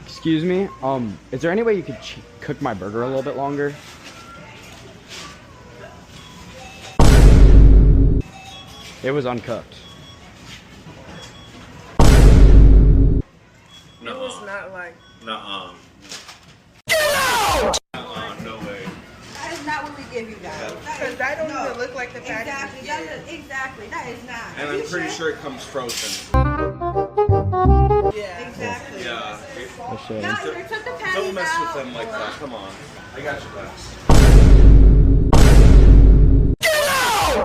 Excuse me. Is there any way you could cook my burger a little bit longer? It was uncooked. It was not like. Nuh-uh. No way. That is not what we give you guys. Because that don't even look like the package. Exactly. That is not. And I'm pretty sure it comes frozen. Yeah. Exactly. Yeah. No, you took the patties Don't mess out. with them like that. Come on. I got your backs.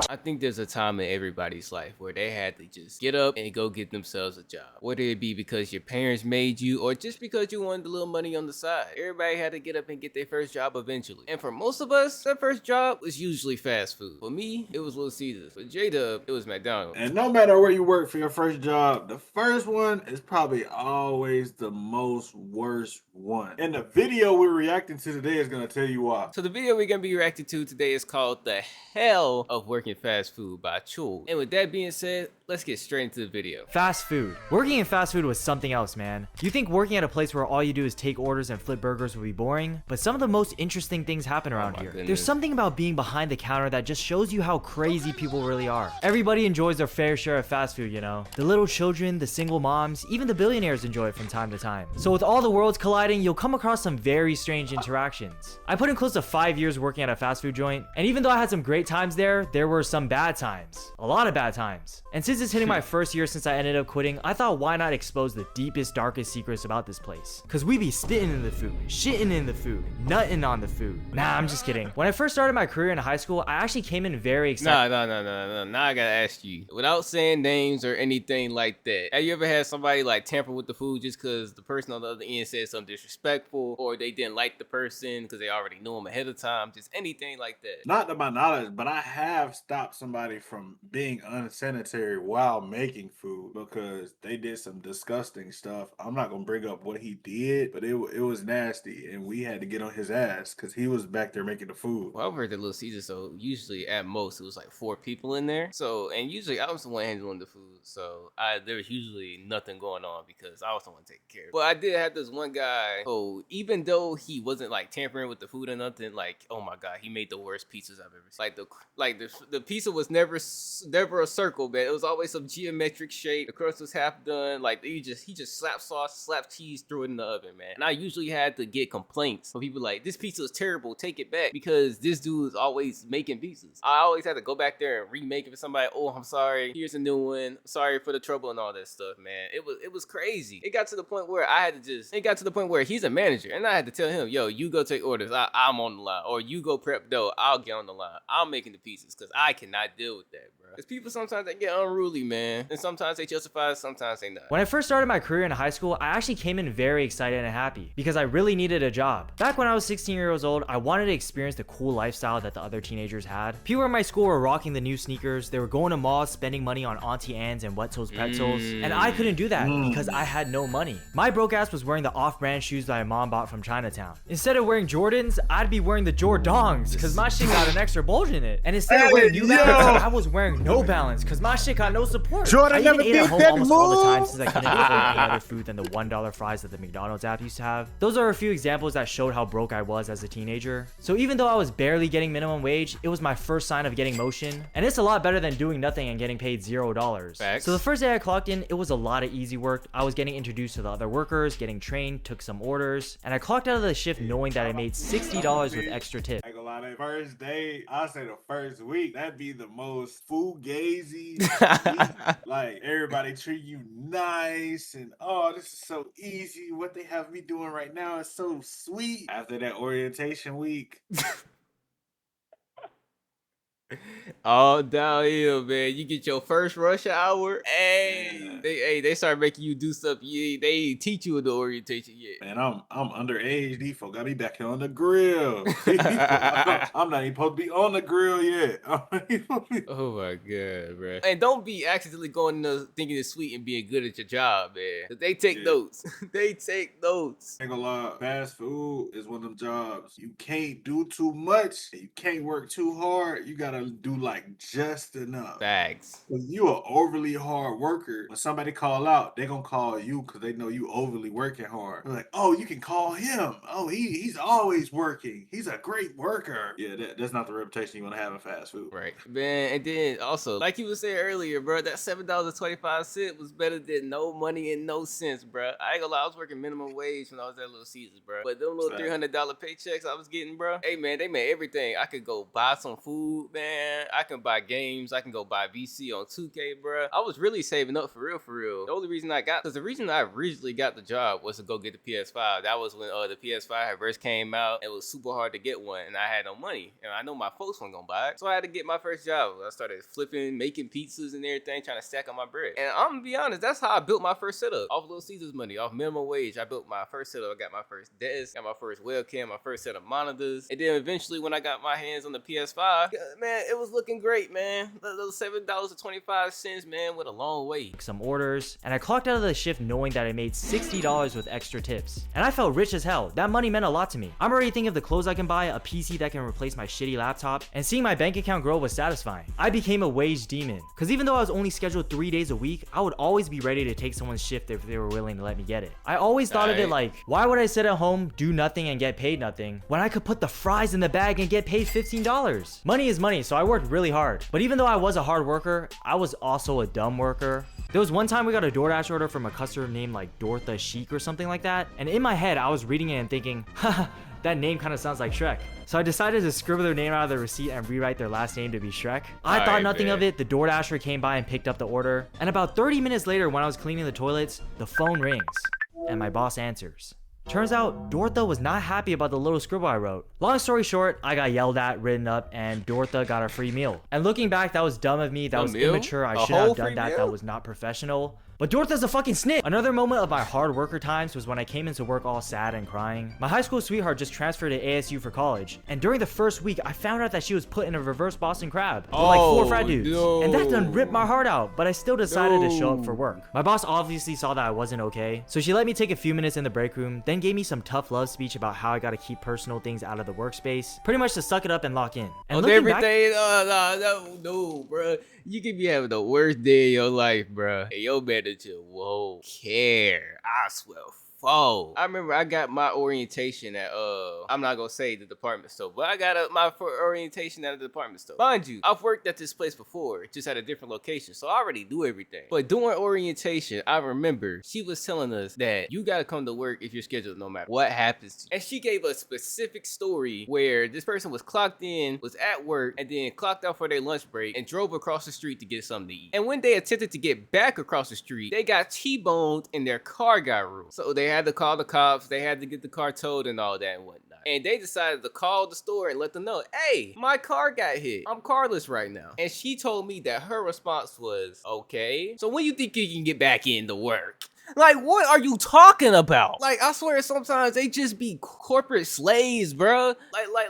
I think there's a time in everybody's life where they had to just get up and go get themselves a job. Whether it be because your parents made you or just because you wanted a little money on the side. Everybody had to get up and get their first job eventually. And for most of us, that first job was usually fast food. For me, it was Little Caesars. For J-Dub, it was McDonald's. And no matter where you work for your first job, the first one is probably always the most worst one. And the video we're reacting to today is going to tell you why. So the video we're going to be reacting to today is called The Hell of Working Fast Food by Chul. And with that being said, let's get straight into the video. Fast food. Working in fast food was something else, man. You think working at a place where all you do is take orders and flip burgers would be boring? But some of the most interesting things happen around here. Goodness. There's something about being behind the counter that just shows you how crazy people really are. Everybody enjoys their fair share of fast food, you know? The little children, the single moms, even the billionaires enjoy it from time to time. So with all the worlds colliding, you'll come across some very strange interactions. I put in close to 5 years working at a fast food joint, and even though I had some great times there were some bad times. A lot of bad times. And since it's hitting my first year since I ended up quitting, I thought why not expose the deepest, darkest secrets about this place. Cause we be spitting in the food, shitting in the food, nutting on the food. Nah, I'm just kidding. When I first started my career in high school, I actually came in very excited. No. Now I gotta ask you, without saying names or anything like that, have you ever had somebody like tamper with the food just cause the person on the other end said something disrespectful, or they didn't like the person because they already knew him ahead of time? Just anything like that? Not to my knowledge, but I have stopped somebody from being unsanitary while making food because they did some disgusting stuff. I'm not gonna bring up what he did, but it was nasty, and we had to get on his ass because he was back there making the food. Well, I've worked at Little Caesar, so usually at most it was like 4 people in there. So, and usually I was the one handling the food, so there was usually nothing going on because I was the one taking care of it. But I did have this one guy who, even though he wasn't like tampering with the food or nothing, like, oh my god, he made the worst pizzas I've ever seen. Like the pizza was never a circle, man. It was always some geometric shape. The crust was half done. Like he just slapped sauce, slapped cheese, threw it in the oven, man. And I usually had to get complaints from people like, this pizza is terrible, take it back, because this dude is always making pizzas. I always had to go back there and remake it for somebody. Oh, I'm sorry, here's a new one, sorry for the trouble and all that stuff, man. It was crazy. It got to the point where he's a manager and I had to tell him, yo, you go take orders, I'm on the line, or you go prep dough, I'll get on the line, I'm making the pizzas, because I cannot deal with that, bro. Because people sometimes they get unruly, man, and sometimes they justify it, sometimes they not. When I first started my career in high school, I actually came in very excited and happy because I really needed a job. Back when I was 16 years old, I wanted to experience the cool lifestyle that the other teenagers had. People in my school were rocking the new sneakers, they were going to malls, spending money on Auntie Anne's and Wet Toast pretzels, and I couldn't do that because I had no money. My broke ass was wearing the off-brand shoes that my mom bought from Chinatown. Instead of wearing Jordans, I'd be wearing the Jordongs because my shit got an extra bulge in it. And instead of wearing New Balance, I was wearing No Balance because my shit got no support. Jordan I even never ate at did home that almost all the time move. since I couldn't afford any other food than the $1 fries that the McDonald's app used to have. Those are a few examples that showed how broke I was as a teenager. So even though I was barely getting minimum wage, it was my first sign of getting motion. And it's a lot better than doing nothing and getting paid $0. Facts. So the first day I clocked in, it was a lot of easy work. I was getting introduced to the other workers, getting trained, took some orders, and I clocked out of the shift knowing that I made $60 with extra tips. I ain't gonna lie, that first day, I say the first week, that'd be the most fugazi week. Like, everybody treat you nice, and oh, this is so easy. What they have me doing right now is so sweet. After that orientation week, All downhill, man. You get your first rush hour. Hey, they start making you do stuff. They ain't teach you in the orientation yet. man, I'm underage. These folk got me back here on the grill. I'm not even supposed to be on the grill yet. Oh my god, bro. And don't be accidentally going to thinking it's sweet and being good at your job, man. 'Cause they take notes. They take notes. Ain't gonna lie, fast food is one of them jobs. You can't do too much. You can't work too hard. You gotta gotta do like just enough. Bags. If you an overly hard worker, when somebody call out, they gonna call you because they know you overly working hard. They're like, oh, you can call him. Oh, he's always working. He's a great worker. Yeah, that's not the reputation you want to have in fast food. Right, man. And then also, like you was saying earlier, bro, that $7.25 was better than no money and no sense, bro. I ain't gonna lie, I was working minimum wage when I was at Little Caesars, bro. But them little $300 paychecks I was getting, bro. Hey, man, they made everything. I could go buy some food, man. I can buy games. I can go buy VC on 2K, bro. I was really saving up for real, for real. The only reason the reason I originally got the job was to go get the PS5. That was when the PS5 had first came out. It was super hard to get one, and I had no money, and I know my folks weren't gonna buy it, so I had to get my first job. I started flipping, making pizzas and everything, trying to stack on my bread. And I'm gonna be honest, that's how I built my first setup. Off Little Caesars money, off minimum wage, I built my first setup. I got my first desk, got my first webcam, my first set of monitors, and then eventually when I got my hands on the PS5, man, it was looking great, man. Those $7.25, man, went a long way. Some orders, and I clocked out of the shift knowing that I made $60 with extra tips. And I felt rich as hell. That money meant a lot to me. I'm already thinking of the clothes I can buy, a PC that can replace my shitty laptop, and seeing my bank account grow was satisfying. I became a wage demon, because even though I was only scheduled 3 days a week, I would always be ready to take someone's shift if they were willing to let me get it. I always thought of it like, why would I sit at home, do nothing, and get paid nothing, when I could put the fries in the bag and get paid $15? Money is money, so I worked really hard. But even though I was a hard worker, I was also a dumb worker. There was one time we got a DoorDash order from a customer named like Dortha Chic or something like that, and in my head I was reading it and thinking, haha, that name kind of sounds like Shrek. So I decided to scribble their name out of the receipt and rewrite their last name to be Shrek. I thought nothing of it. The DoorDasher came by and picked up the order, and about 30 minutes later when I was cleaning the toilets, the phone rings and my boss answers. Turns out, Dortha was not happy about the little scribble I wrote. Long story short, I got yelled at, written up, and Dortha got a free meal. And looking back, that was dumb of me, that was immature, I should have done that, that was not professional. But Dortha's a fucking snitch. Another moment of my hard worker times was when I came into work all sad and crying. My high school sweetheart just transferred to ASU for college, and during the first week, I found out that she was put in a reverse Boston Crab with like 4 frat dudes. And that done ripped my heart out, but I still decided to show up for work. My boss obviously saw that I wasn't okay, so she let me take a few minutes in the break room, then gave me some tough love speech about how I gotta keep personal things out of the workspace, pretty much to suck it up and lock in. And looking back, no, bro. You could be having the worst day of your life, bro. And your manager won't care. I swear. I remember I got my orientation at I'm not gonna say the department store, but I got my orientation at the department store. Mind you, I've worked at this place before, just at a different location, so I already do everything. But during orientation, I remember she was telling us that you gotta come to work if you're scheduled no matter what happens to you. And she gave a specific story where this person was clocked in, was at work, and then clocked out for their lunch break and drove across the street to get something to eat. And when they attempted to get back across the street, they got T-boned and their car got ruined. So they had to call the cops, they had to get the car towed and all that and whatnot. And they decided to call the store and let them know, hey, my car got hit. I'm carless right now. And she told me that her response was, okay, so when you think you can get back into work? Like, what are you talking about? Like, I swear sometimes they just be corporate slaves, bro.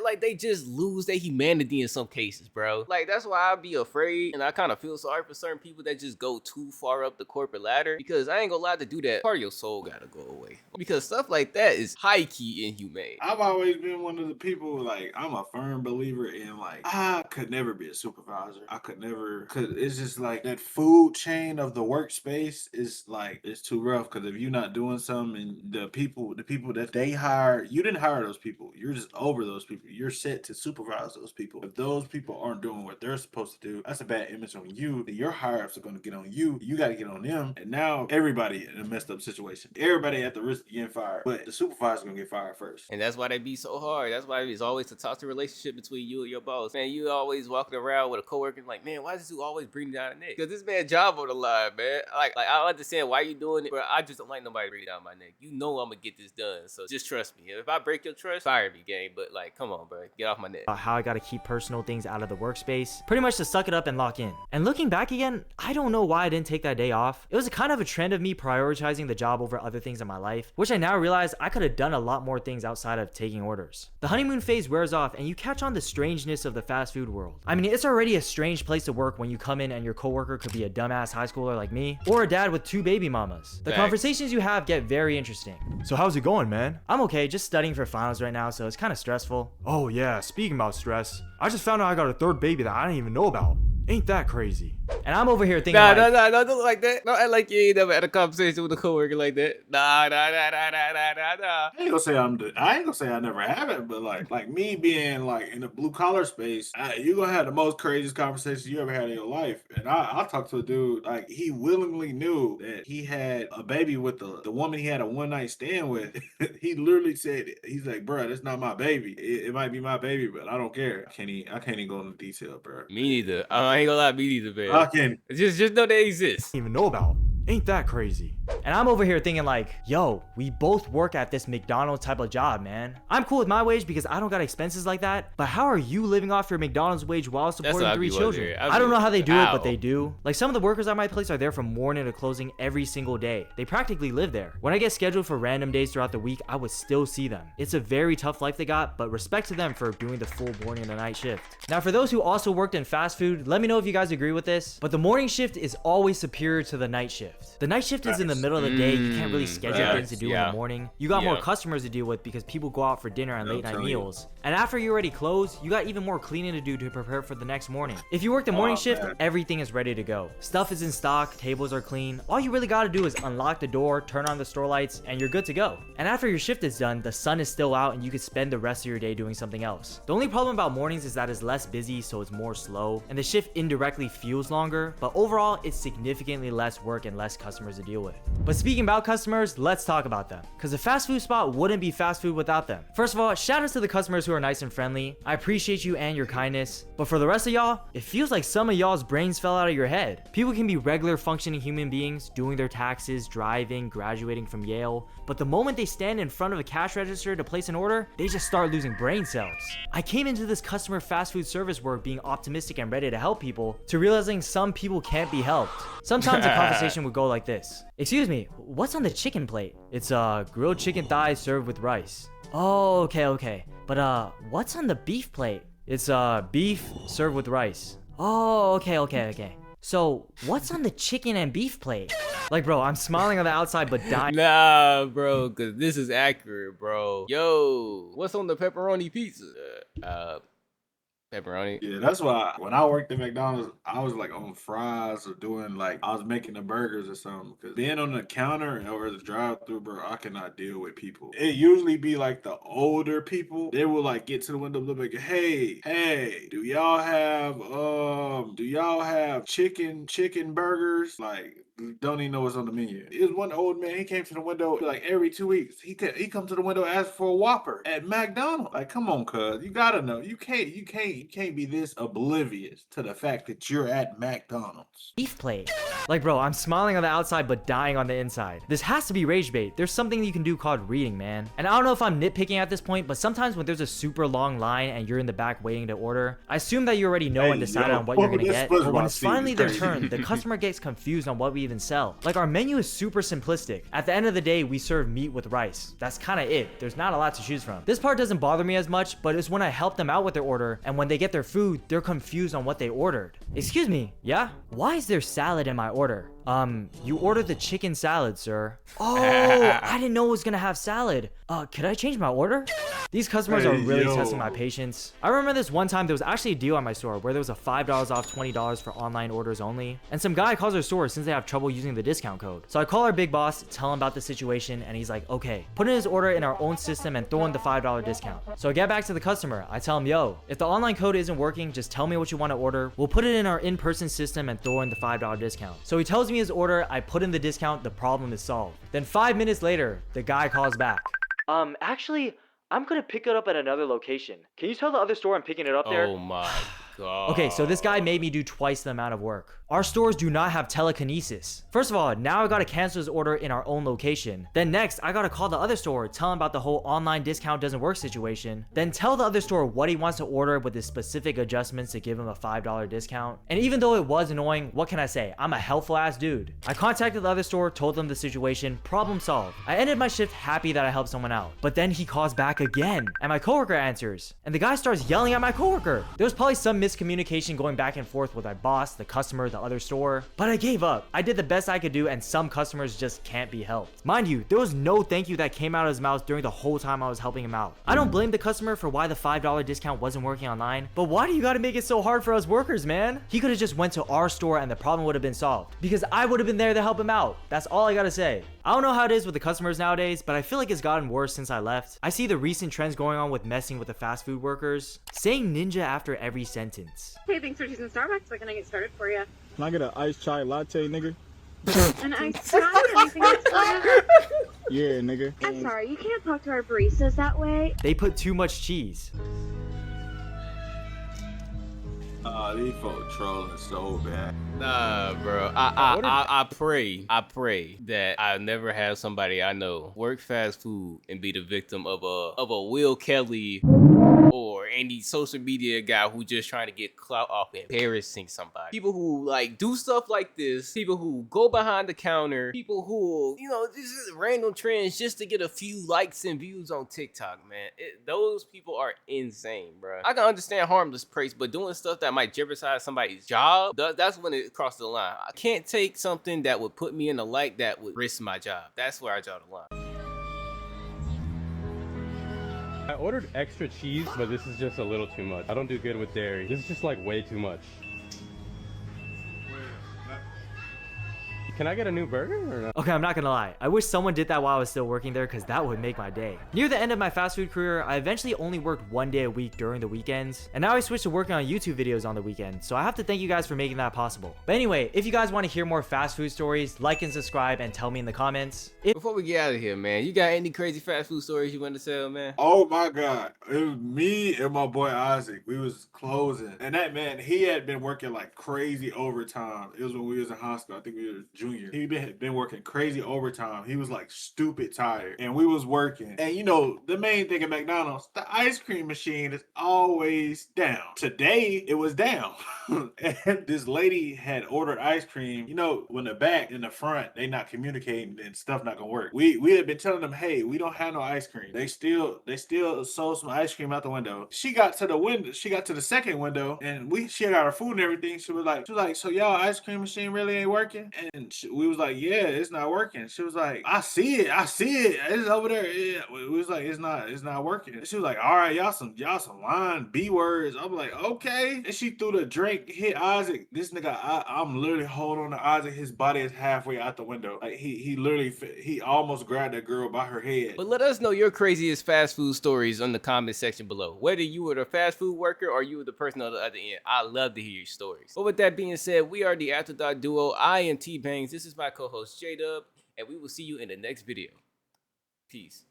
Like they just lose their humanity in some cases, bro. Like, that's why I be afraid, and I kind of feel sorry for certain people that just go too far up the corporate ladder, because I ain't gonna lie, to do that, part of your soul gotta go away. Because stuff like that is high-key inhumane. I've always been one of the people, like, I'm a firm believer in, like, I could never be a supervisor. I could never, cause it's just like that food chain of the workspace is like, it's too rough, because if you're not doing something and the people that they hire, you didn't hire those people, you're just over those people, you're set to supervise those people. If those people aren't doing what they're supposed to do, that's a bad image on you. Then your higher ups are going to get on you, you got to get on them, and now everybody in a messed up situation, everybody at the risk of getting fired, but the supervisor's going to get fired first. And that's why they be so hard. That's why it's always a toxic relationship between you and your boss. Man, you always walking around with a coworker like, man, why does this dude always bring down the neck? Because this man's job on the line, man. Like I understand why you doing it, but I just don't like nobody bring down my neck. You know I'm gonna get this done, so just trust me. If I break your trust, fire me, gang. But like, come on, bro, get off my neck. How I gotta keep personal things out of the workspace, pretty much to suck it up and lock in. And looking back again, I don't know why I didn't take that day off. It was a kind of a trend of me prioritizing the job over other things in my life, which I now realize I could have done a lot more things outside of taking orders. The honeymoon phase wears off and you catch on the strangeness of the fast food world. I mean, it's already a strange place to work when you come in and your coworker could be a dumbass high schooler like me, or a dad with 2 baby mamas. The Facts. conversations you have get very interesting. So how's it going, man? I'm okay, just studying for finals right now, so it's kind of stressful. Oh yeah, speaking about stress, I just found out I got a third baby that I didn't even know about. Ain't that crazy? And I'm over here thinking Nah, like, don't look like that. Don't act like you ain't never had a conversation with a coworker like that. Nah. I ain't gonna say I ain't gonna say I never have it, but like me being like in the blue collar space, you gonna have the most craziest conversations you ever had in your life. And I talked to a dude like he willingly knew that he had a baby with the woman he had a one night stand with. He literally said he's like, bro, that's not my baby. It might be my baby, but I don't care. I can't even go into detail, bro. Me neither. I ain't gonna lie, me neither, man. I can't. Just know they exist. even know about. Ain't that crazy? And I'm over here thinking like, yo, we both work at this McDonald's type of job, man. I'm cool with my wage because I don't got expenses like that. But how are you living off your McDonald's wage while supporting 3 children? I don't know how they do it, but they do. Like some of the workers at my place are there from morning to closing every single day. They practically live there. When I get scheduled for random days throughout the week, I would still see them. It's a very tough life they got, but respect to them for doing the full morning and night shift. Now for those who also worked in fast food, let me know if you guys agree with this, but the morning shift is always superior to the night shift. The night shift is in the middle of the day. You can't really schedule things to do in the morning. You got more customers to deal with because people go out for dinner and late night meals. And after you already close, you got even more cleaning to do to prepare for the next morning. If you work the morning shift, everything is ready to go. Stuff is in stock, tables are clean. All you really gotta do is unlock the door, turn on the store lights, and you're good to go. And after your shift is done, the sun is still out and you can spend the rest of your day doing something else. The only problem about mornings is that it's less busy, so it's more slow, and the shift indirectly feels longer, but overall, it's significantly less work and less customers to deal with. But speaking about customers, let's talk about them. Because a fast food spot wouldn't be fast food without them. First of all, shout outs to the customers who are nice and friendly. I appreciate you and your kindness. But for the rest of y'all, it feels like some of y'all's brains fell out of your head. People can be regular functioning human beings, doing their taxes, driving, graduating from Yale, but the moment they stand in front of a cash register to place an order, they just start losing brain cells. I came into this customer fast food service work being optimistic and ready to help people, to realizing some people can't be helped. Sometimes a conversation would go like this. Excuse me, what's on the chicken plate? It's grilled chicken thighs served with rice. Oh, okay. But what's on the beef plate? It's beef served with rice. Oh, okay. So, what's on the chicken and beef plate? Like, bro, I'm smiling on the outside but dying. Nah, bro, cause this is accurate, bro. Yo, what's on the pepperoni pizza? Pepperoni. Yeah, that's why when I worked at McDonald's, I was like on fries or doing like I was making the burgers or something. Because being on the counter or the drive-through, bro, I cannot deal with people. It usually be like the older people. They will like get to the window, look like, hey, do y'all have chicken burgers? Like, don't even know what's on the menu. It was one old man. He came to the window like every 2 weeks. He come to the window ask for a Whopper at McDonald's. Like, come on, cuz you gotta know. You can't be this oblivious to the fact that you're at McDonald's. Beef plate. Like, bro, I'm smiling on the outside but dying on the inside. This has to be rage bait. There's something you can do called reading, man. And I don't know if I'm nitpicking at this point, but sometimes when there's a super long line and you're in the back waiting to order, I assume that you already know and decided on what you're gonna get. But when it's finally their turn, the customer gets confused on what we even sell. Like, our menu is super simplistic. At the end of the day, we serve meat with rice. That's kind of it. There's not a lot to choose from. This part doesn't bother me as much, but it's when I help them out with their order, and when they get their food, they're confused on what they ordered. Excuse me, yeah? Why is there salad in my order? You ordered the chicken salad, sir. Oh, I didn't know it was gonna have salad. Could I change my order? These customers are really testing my patience. I remember this one time there was actually a deal at my store where there was a $5 off $20 for online orders only. And some guy calls our store since they have trouble using the discount code. So I call our big boss, tell him about the situation, and he's like, okay, put in his order in our own system and throw in the $5 discount. So I get back to the customer. I tell him, yo, if the online code isn't working, just tell me what you want to order. We'll put it in our in-person system and throw in the $5 discount. So he tells me his order, I put in the discount, the problem is solved. Then 5 minutes later, the guy calls back. Actually, I'm gonna pick it up at another location. Can you tell the other store I'm picking it up there? Oh my god. Okay, so this guy made me do twice the amount of work. Our stores do not have telekinesis. First of all, now I gotta cancel his order in our own location. Then next, I gotta call the other store, tell him about the whole online discount doesn't work situation. Then tell the other store what he wants to order with his specific adjustments to give him a $5 discount. And even though it was annoying, what can I say? I'm a helpful ass dude. I contacted the other store, told them the situation, problem solved. I ended my shift happy that I helped someone out. But then he calls back again, and my coworker answers. And the guy starts yelling at my coworker. There was probably some miscommunication going back and forth with my boss, the customer, the the other store, but I gave up. I did the best I could do, and some customers just can't be helped. Mind you, there was no thank you that came out of his mouth during the whole time I was helping him out. I don't blame the customer for why the $5 discount wasn't working online, but why do you gotta make it so hard for us workers, man? He could have just went to our store and the problem would have been solved, because I would have been there to help him out. That's all I gotta say. I don't know how it is with the customers nowadays, but I feel like it's gotten worse since I left. I see the recent trends going on with messing with the fast food workers, saying ninja after every sentence. Hey, thanks for choosing Starbucks. What can I get started for you? Can I get an iced chai latte, nigga? An iced chai? Anything else for you? Yeah, nigga. I'm sorry, you can't talk to our baristas that way. They put too much cheese. These folks trolling so bad. Nah, bro. I pray that I never have somebody I know work fast food and be the victim of a Will Kelly or any social media guy who just trying to get clout off embarrassing somebody. People who like do stuff like this, people who go behind the counter, people who, you know, this is random trends just to get a few likes and views on TikTok, man. Those people are insane, bro. I can understand harmless praise, but doing stuff that might jeopardize somebody's job, that's when it crosses the line. I can't take something that would put me in a light that would risk my job. That's where I draw the line. I ordered extra cheese, but this is just a little too much. I don't do good with dairy. This is just like way too much. Can I get a new burger or not? Okay, I'm not gonna lie. I wish someone did that while I was still working there, because that would make my day. Near the end of my fast food career, I eventually only worked 1 day a week during the weekends, and now I switched to working on YouTube videos on the weekends, so I have to thank you guys for making that possible. But anyway, if you guys want to hear more fast food stories, like and subscribe and tell me in the comments. Before we get out of here, man, you got any crazy fast food stories you want to tell, man? Oh my God. It was me and my boy Isaac. We was closing. And that man, he had been working like crazy overtime. It was when we was in high school. I think we were junior. He had been working crazy overtime. He was like stupid tired. And we was working. And you know, the main thing at McDonald's, the ice cream machine is always down. Today, it was down. And this lady had ordered ice cream. You know, when the back and the front, they not communicating and stuff not gonna work. We had been telling them, hey, we don't have no ice cream. They still sold some ice cream out the window. She got to the window. She got to the second window, and she got our food and everything. She was like, so y'all ice cream machine really ain't working? And we was like, yeah, it's not working. She was like, I see it. It's over there. Yeah. We was like, it's not working. And she was like, all right, y'all some lying B words. I'm like, okay. And she threw the drink, hit Isaac. This nigga, I'm literally holding on to Isaac. His body is halfway out the window. Like he almost grabbed that girl by her head. But let us know your craziest fast food stories in the comment section below. Whether you were the fast food worker or you were the person on the other end, I love to hear your stories. But with that being said, we are the Afterthought Duo. I am T-Bangs. This is my co-host J-Dub, and we will see you in the next video. Peace.